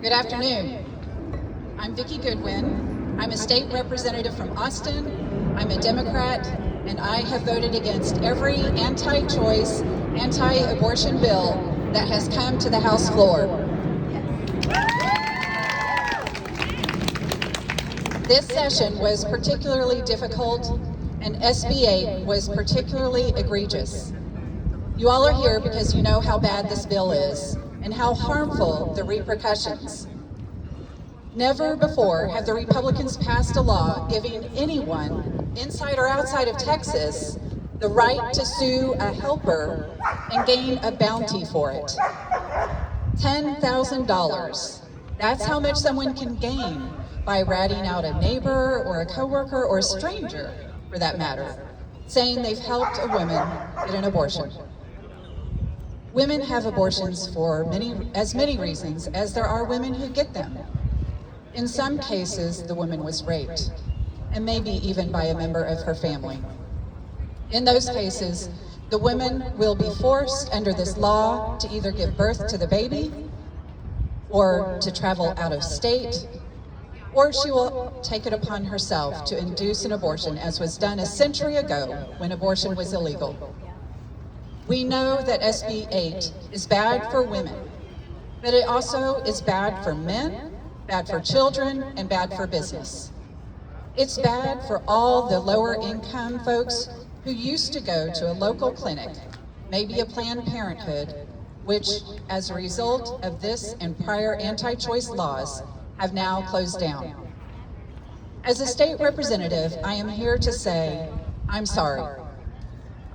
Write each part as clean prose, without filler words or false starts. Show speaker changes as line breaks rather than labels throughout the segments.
Good afternoon. I'm Vikki Goodwin. I'm a state representative from Austin. I'm a Democrat, and I have voted against every anti-choice, anti-abortion bill that has come to the House floor. This session was particularly difficult, and SB 8 was particularly egregious. You all are here because you know how bad this bill is and how harmful the repercussions. Never before have the Republicans passed a law giving anyone, inside or outside of Texas, the right to sue a helper and gain a bounty for it. $10,000. That's how much someone can gain by ratting out a neighbor or a coworker or a stranger, for that matter, saying they've helped a woman get an abortion. Women have abortions for as many reasons as there are women who get them. In some cases, the woman was raped, and maybe even by a member of her family. In those cases, the woman will be forced under this law to either give birth to the baby, or to travel out of state, or she will take it upon herself to induce an abortion, as was done a century ago when abortion was illegal. We know that SB 8 is bad for women, but it also is bad for men, bad for children, and bad for business. It's bad for all the lower income folks who used to go to a local clinic, maybe a Planned Parenthood, which, as a result of this and prior anti-choice laws, have now closed down. As a state representative, I am here to say, I'm sorry.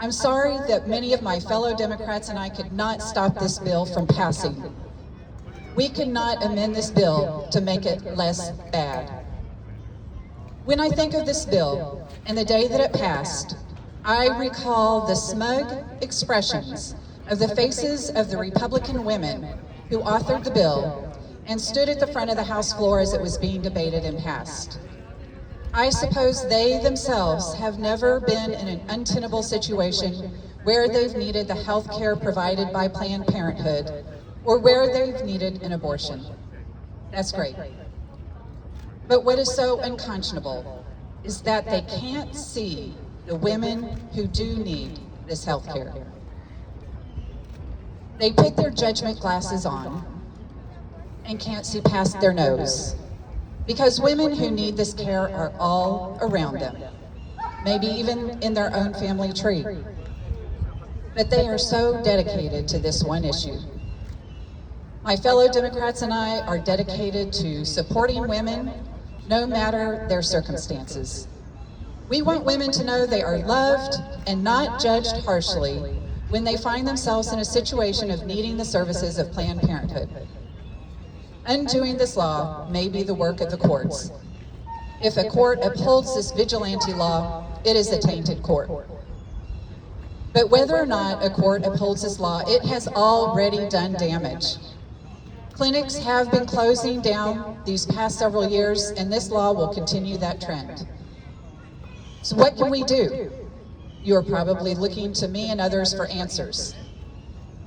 I'm sorry that many of my fellow Democrats and I could not stop this bill from passing. We could not amend this bill to make it less bad. When I think of this bill and the day that it passed, I recall the smug expressions of the faces of the Republican women who authored the bill and stood at the front of the House floor as it was being debated and passed. I suppose they themselves have never been in an untenable situation where they've needed the health care provided by Planned Parenthood or where they've needed an abortion. That's great. But what is so unconscionable is that they can't see the women who do need this health care. They put their judgment glasses on and can't see past their nose, because women who need this care are all around them, maybe even in their own family tree. But they are so dedicated to this one issue. My fellow Democrats and I are dedicated to supporting women, no matter their circumstances. We want women to know they are loved and not judged harshly when they find themselves in a situation of needing the services of Planned Parenthood. Undoing this law may be the work of the courts. If a court upholds this vigilante law, it is a tainted court. But whether or not a court upholds this law, it has already done damage. Clinics have been closing down these past several years, and this law will continue that trend. So what can we do? You are probably looking to me and others for answers.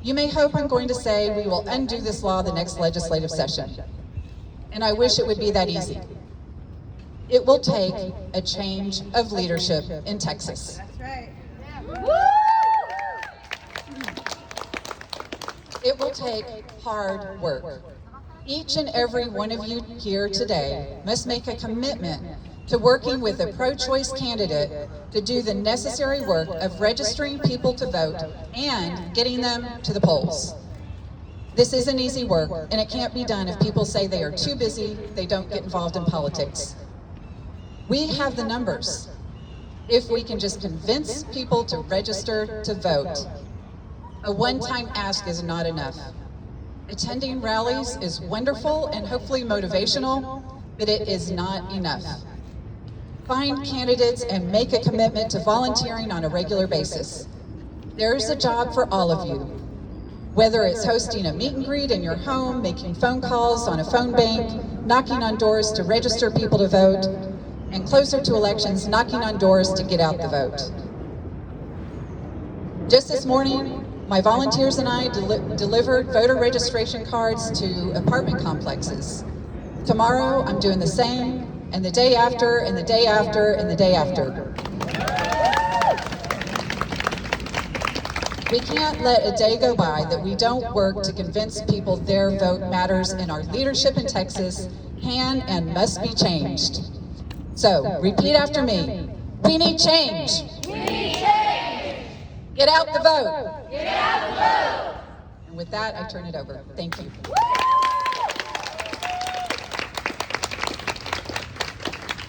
You may hope I'm going to say we will undo this law the next legislative session. And I wish it would be that easy. It will take a change of leadership in Texas.
That's right.
It will take hard work. Each and every one of you here today must make a commitment to working with a pro-choice candidate to do the necessary work of registering people to vote and getting them to the polls. This isn't easy work, and it can't be done if people say they are too busy, they don't get involved in politics. We have the numbers. If we can just convince people to register to vote, a one-time ask is not enough. Attending rallies is wonderful and hopefully motivational, but it is not enough. Find candidates and make a commitment to volunteering on a regular basis. There's a job for all of you. Whether it's hosting a meet and greet in your home, making phone calls on a phone bank, knocking on doors to register people to vote, and closer to elections, knocking on doors to get out the vote. Just this morning, My volunteers and I delivered voter registration cards to apartment complexes. Tomorrow, I'm doing the same, and the day after, and the day after, and the day after. We can't let a day go by that we don't work to convince people their vote matters and our leadership in Texas can and must be changed. So, repeat after me. We need change.
We need change.
Get out the vote.
Get out the vote.
And with that, I turn it over. Thank you.